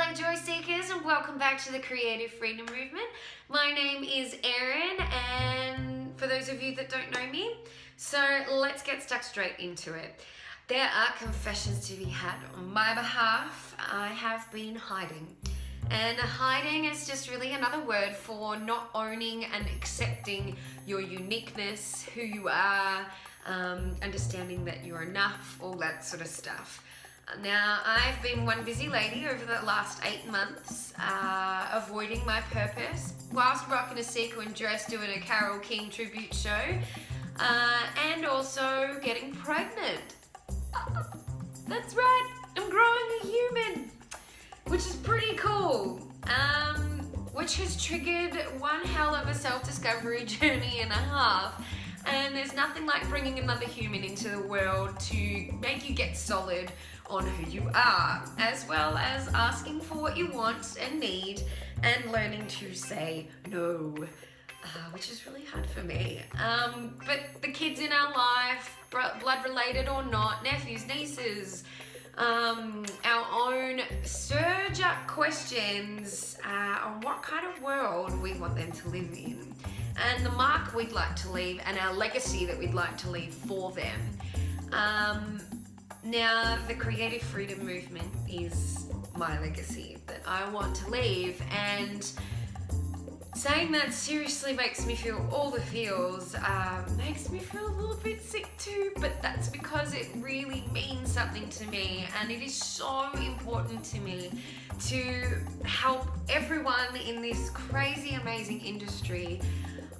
Hello Joy Seekers and welcome back to the Creative Freedom Movement. My name is Erin and for those of you that don't know me, so let's get stuck straight into it. There are confessions to be had on my behalf. I have been hiding. And hiding is just really another word for not owning and accepting your uniqueness, who you are, understanding that you're enough, all that sort of stuff. Now, I've been one busy lady over the last 8 months, avoiding my purpose, whilst rocking a sequin dress doing a Carole King tribute show, and also getting pregnant. That's right, I'm growing a human, which is pretty cool, which has triggered one hell of a self-discovery journey and a half. And there's nothing like bringing another human into the world to make you get solid on who you are, as well as asking for what you want and need and learning to say no, which is really hard for me. But the kids in our life, blood related or not, nephews, nieces, our own surge up questions on what kind of world we want them to live in, and the mark we'd like to leave, and our legacy that we'd like to leave for them. Now, the Creative Freedom Movement is my legacy that I want to leave, and saying that seriously makes me feel all the feels, makes me feel a little bit sick too, but that's because it really means something to me, and it is so important to me to help everyone in this crazy, amazing industry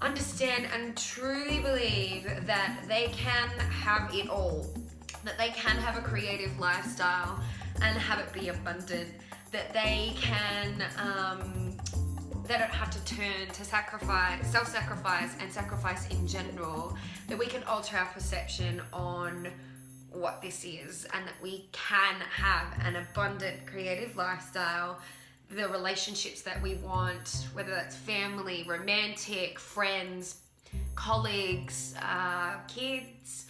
understand and truly believe that they can have it all, that they can have a creative lifestyle and have it be abundant, that they can they don't have to turn to sacrifice, self-sacrifice and sacrifice in general, that we can alter our perception on what this is, and that we can have an abundant creative lifestyle, the relationships that we want, whether that's family, romantic, friends, colleagues, kids,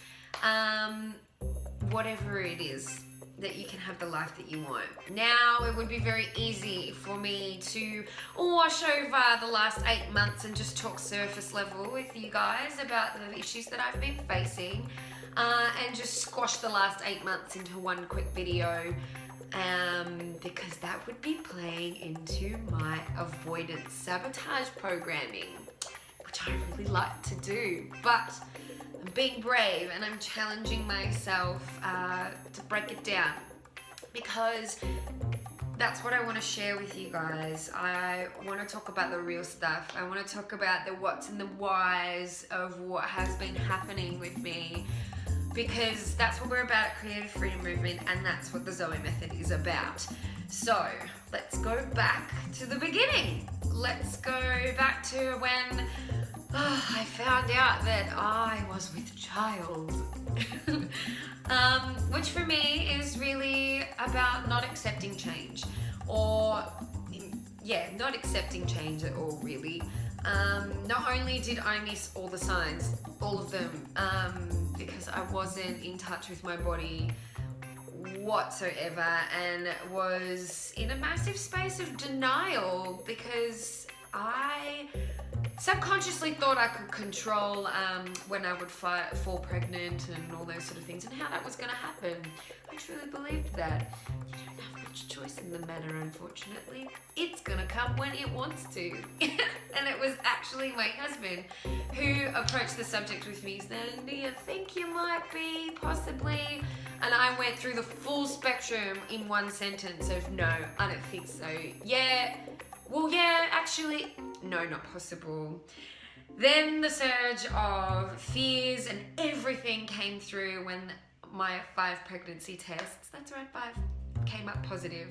whatever it is, that you can have the life that you want. Now, it would be very easy for me to wash over the last 8 months and just talk surface level with you guys about the issues that I've been facing, and just squash the last 8 months into one quick video, because that would be playing into my avoidance sabotage programming, which I really like to do, but I'm being brave and I'm challenging myself to break it down, because that's what I want to share with you guys. I want to talk about the real stuff. I want to talk about the what's and the whys of what has been happening with me, because that's what we're about at Creative Freedom Movement, and that's what the Zoe Method is about. So let's go back to the beginning. Let's go back to when I found out that I was with child, which for me is really about not accepting change, or not accepting change at all, really. Not only did I miss all the signs, all of them, because I wasn't in touch with my body whatsoever, and was in a massive space of denial, because I subconsciously thought I could control when I would fall pregnant and all those sort of things, and how that was going to happen. I truly believed that. You don't have much choice in the matter, unfortunately. It's going to come when it wants to. And it was actually my husband who approached the subject with me, saying, "Do you think you might be, possibly?" And I went through the full spectrum in one sentence of, "No, I don't think so. Yeah, well, yeah, actually, no, not possible." Then the surge of fears and everything came through when my 5 pregnancy tests, that's right, 5, came up positive.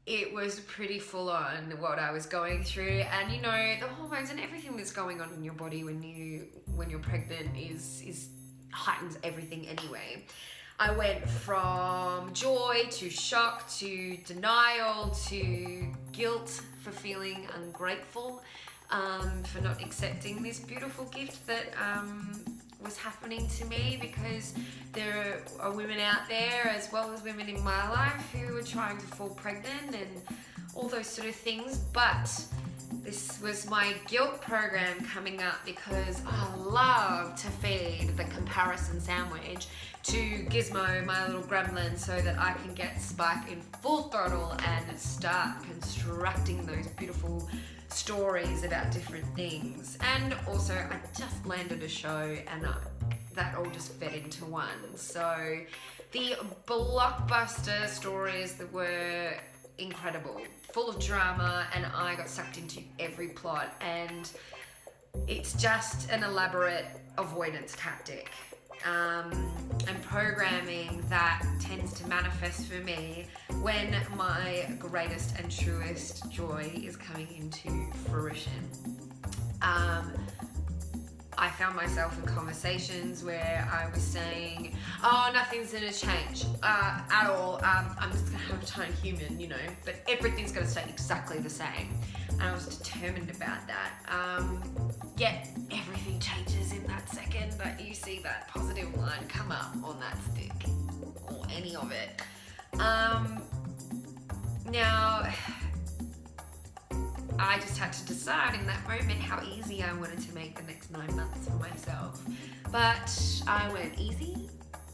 It was pretty full on what I was going through, and you know, the hormones and everything that's going on in your body when you're pregnant is heightens everything anyway. I went from joy to shock to denial to guilt for feeling ungrateful, for not accepting this beautiful gift that was happening to me, because there are women out there as well as women in my life who are trying to fall pregnant and all those sort of things. But this was my guilt program coming up, because I love to feed the comparison sandwich to Gizmo, my little gremlin, so that I can get Spike in full throttle and start constructing those beautiful stories about different things. And also, I just landed a show, and that all just fed into one. So the blockbuster stories that were incredible, full of drama, and I got sucked into every plot, and it's just an elaborate avoidance tactic. And programming that tends to manifest for me when my greatest and truest joy is coming into fruition. I found myself in conversations where I was saying, oh, nothing's gonna change at all. I'm just gonna have a tiny human, you know, but everything's gonna stay exactly the same. And I was determined about that. Yet everything changes in that second that you see that positive line come up on that stick, or any of it. Now, I just had to decide in that moment how easy I wanted to make the next 9 months for myself. But I went, easy?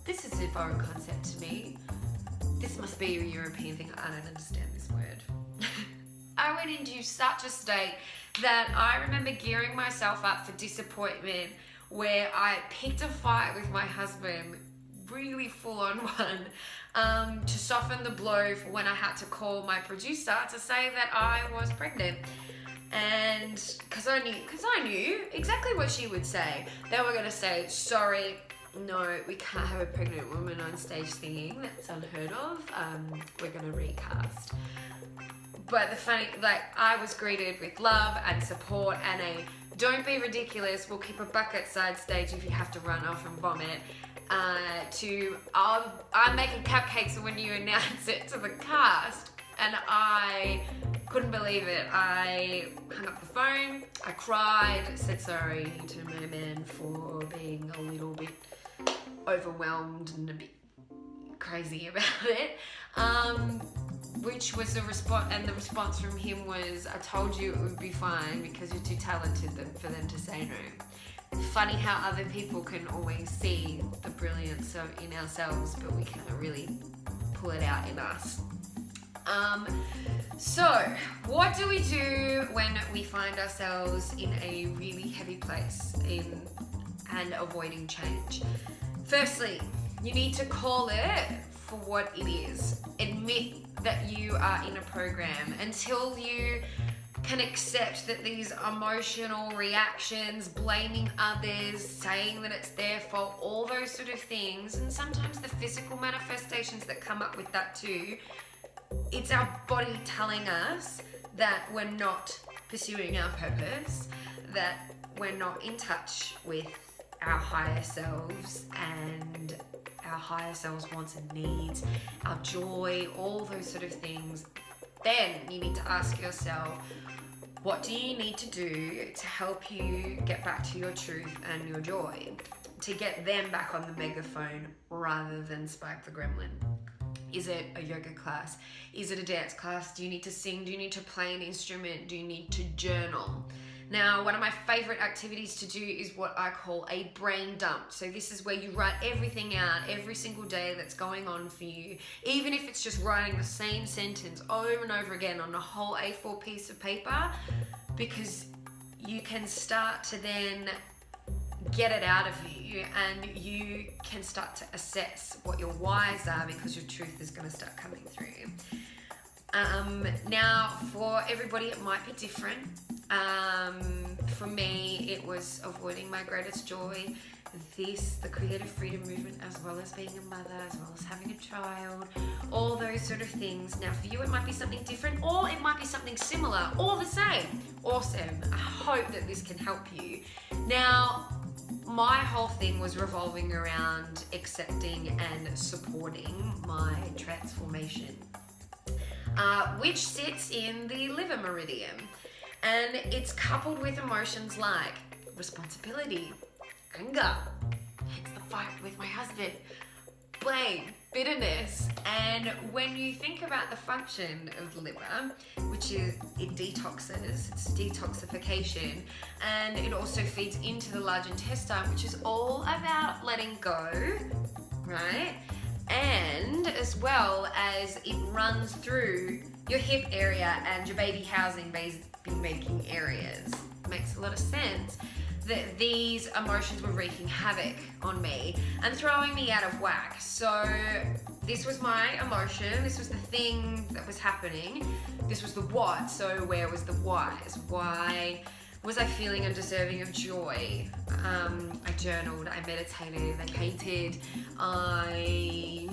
This is a foreign concept to me. This must be a European thing. I don't understand this word. I went into such a state that I remember gearing myself up for disappointment, where I picked a fight with my husband, really full on one, to soften the blow for when I had to call my producer to say that I was pregnant. And because I knew exactly what she would say. They were going to say, sorry, no, we can't have a pregnant woman on stage singing. That's unheard of. We're going to recast. But I was greeted with love and support and a don't be ridiculous, we'll keep a bucket side stage if you have to run off and vomit, I'm making cupcakes when you announce it to the cast. And I couldn't believe it. I hung up the phone, I cried, said sorry to my man for being a little bit overwhelmed and a bit crazy about it. Which was the response from him was, I told you it would be fine because you're too talented for them to say no. Funny how other people can always see the brilliance in ourselves, but we can't really pull it out in us. So what do we do when we find ourselves in a really heavy place and avoiding change? Firstly, you need to call it for what it is. Admit that you are in a program. Until you can accept that these emotional reactions, blaming others, saying that it's their fault, all those sort of things, and sometimes the physical manifestations that come up with that too, it's our body telling us that we're not pursuing our purpose, that we're not in touch with our higher selves and our higher selves' wants and needs, our joy, all those sort of things. Then you need to ask yourself, what do you need to do to help you get back to your truth and your joy? To get them back on the megaphone rather than Spike the Gremlin. Is it a yoga class? Is it a dance class? Do you need to sing? Do you need to play an instrument? Do you need to journal? Now, one of my favorite activities to do is what I call a brain dump. So this is where you write everything out every single day that's going on for you, even if it's just writing the same sentence over and over again on a whole A4 piece of paper, because you can start to then get it out of you and you can start to assess what your whys are, because your truth is going to start coming through. Now, for everybody, it might be different. For me, it was avoiding my greatest joy, the creative freedom movement, as well as being a mother, as well as having a child, all those sort of things. Now, for you, it might be something different, or it might be something similar, or the same. Awesome. I hope that this can help you. Now, my whole thing was revolving around accepting and supporting my transformation, which sits in the liver meridian. And it's coupled with emotions like responsibility, anger, fight with my husband. Blame, bitterness. And when you think about the function of the liver, which is it detoxes, it's detoxification, and it also feeds into the large intestine, which is all about letting go, right? And as well as it runs through your hip area and your baby housing, baby making areas. Makes a lot of sense that these emotions were wreaking havoc on me and throwing me out of whack. So this was my emotion, this was the thing that was happening, this was the what, so where was the whys? Why was I feeling undeserving of joy? I journaled, I meditated, I painted, I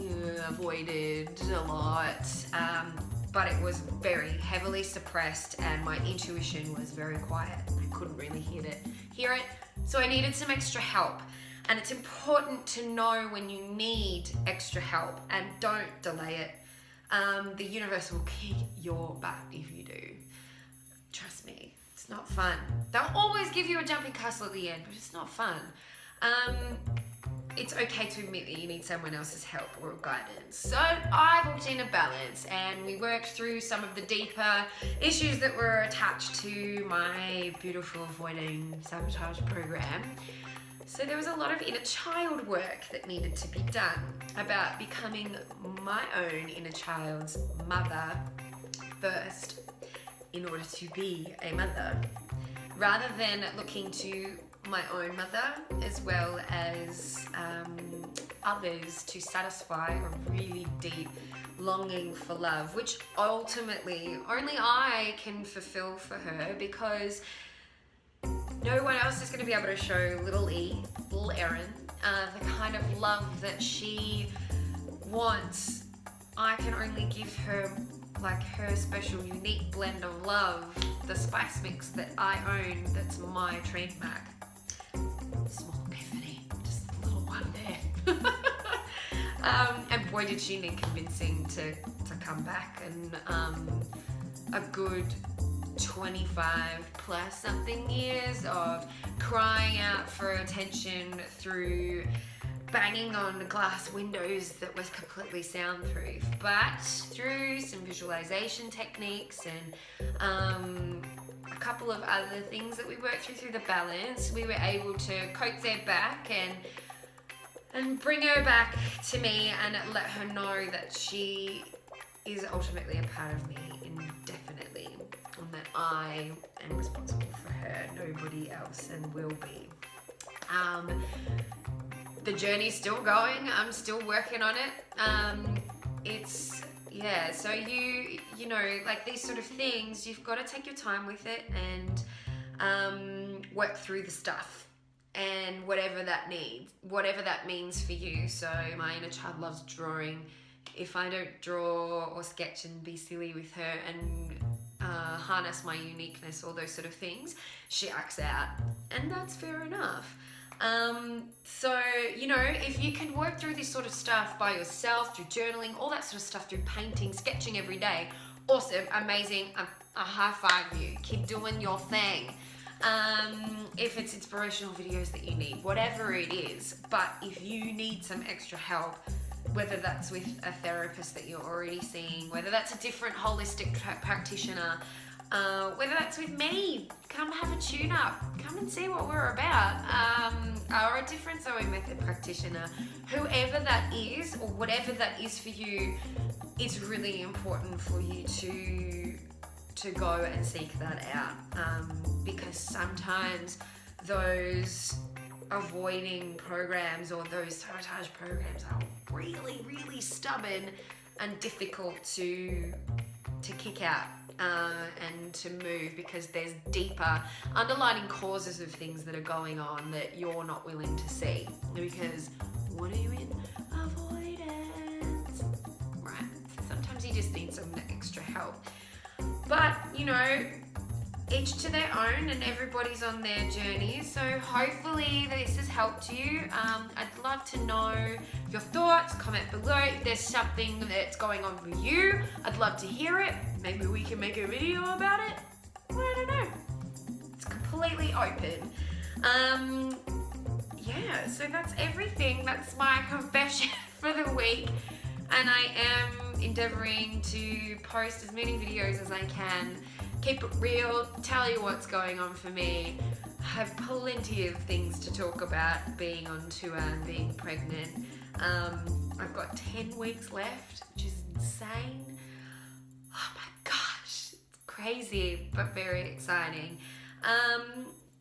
avoided a lot, but it was very heavily suppressed and my intuition was very quiet. I couldn't really hear it. So I needed some extra help. And it's important to know when you need extra help and don't delay it. The universe will kick your butt if you do. Trust me, it's not fun. They'll always give you a jumping castle at the end, but it's not fun. It's okay to admit that you need someone else's help or guidance. So I booked in a balance and we worked through some of the deeper issues that were attached to my beautiful avoiding sabotage program. So there was a lot of inner child work that needed to be done about becoming my own inner child's mother first in order to be a mother, rather than looking to my own mother as well as others to satisfy a really deep longing for love, which ultimately only I can fulfill for her, because no one else is going to be able to show little Erin, the kind of love that she wants. I can only give her like her special unique blend of love, the spice mix that I own, that's my trademark. Small epiphany, just a little one there. And boy did she need convincing to come back, and a good 25 plus something years of crying out for attention through banging on glass windows that was completely soundproof, but through some visualization techniques and a couple of other things that we worked through the balance, we were able to coax her back and bring her back to me and let her know that she is ultimately a part of me indefinitely, and that I am responsible for her, nobody else, and will be. The journey's still going. I'm still working on it. So you know, like these sort of things, you've got to take your time with it and work through the stuff and whatever that means for you. So my inner child loves drawing. If I don't draw or sketch and be silly with her and harness my uniqueness, all those sort of things, she acts out, and that's fair enough. So, you know, if you can work through this sort of stuff by yourself, through journaling, all that sort of stuff, through painting, sketching every day, awesome, amazing, I high five you, keep doing your thing. If it's inspirational videos that you need, whatever it is, but if you need some extra help, whether that's with a therapist that you're already seeing, whether that's a different holistic practitioner, whether that's with me, come have a tune up, come and see what we're about, or a different Zoe Method practitioner, whoever that is or whatever that is for you, it's really important for you to go and seek that out, because sometimes those avoiding programs or those sabotage programs are really, really stubborn and difficult to kick out and to move, because there's deeper underlying causes of things that are going on that you're not willing to see, because what are you in? Avoidance, right? Sometimes you just need some extra help, but you know, each to their own, and everybody's on their journey. So hopefully this has helped you. I'd love to know your thoughts. Comment below if there's something that's going on with you. I'd love to hear it. Maybe we can make a video about it. I don't know. It's completely open. yeah, so that's everything. That's my confession for the week. And I am endeavoring to post as many videos as I can, keep it real, tell you what's going on for me. I have plenty of things to talk about being on tour and being pregnant. I've got 10 weeks left, which is insane. Oh my gosh, it's crazy, but very exciting.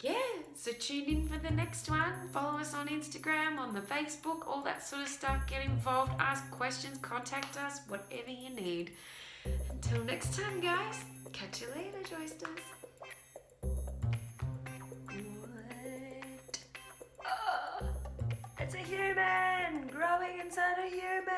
Yeah, so tune in for the next one. Follow us on Instagram, on the Facebook, all that sort of stuff. Get involved, ask questions, contact us, whatever you need. Until next time, guys. Catch you later, Joysters. What? Oh, it's a human growing inside a human.